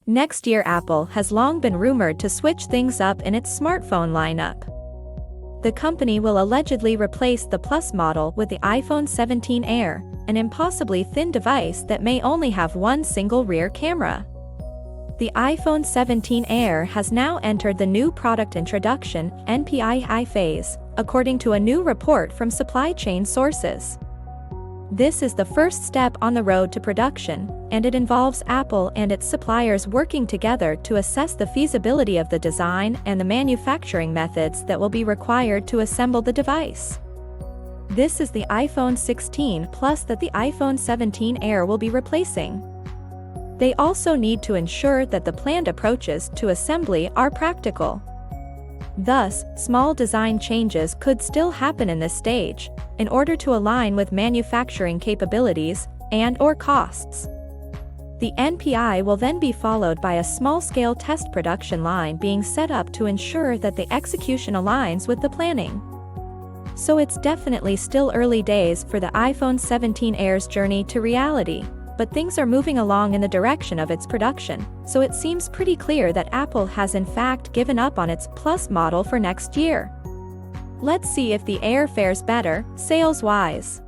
Next year, Apple has long been rumored to switch things up in its smartphone lineup. The company will allegedly replace the Plus model with the iPhone 17 Air, an impossibly thin device that may only have one single rear camera. The iPhone 17 Air has now entered the new product introduction (NPI) phase, according to a new report from supply chain sources. This is the first step on the road to production, and it involves Apple and its suppliers working together to assess the feasibility of the design and the manufacturing methods that will be required to assemble the device. This is the iPhone 16 Plus that the iPhone 17 Air will be replacing. They also need to ensure that the planned approaches to assembly are practical. Thus, small design changes could still happen in this stage, in order to align with manufacturing capabilities and/or costs. The NPI will then be followed by a small-scale test production line being set up to ensure that the execution aligns with the planning. So it's definitely still early days for the iPhone 17 Air's journey to reality, but things are moving along in the direction of its production, so it seems pretty clear that Apple has in fact given up on its Plus model for next year. Let's see if the Air fares better, sales-wise.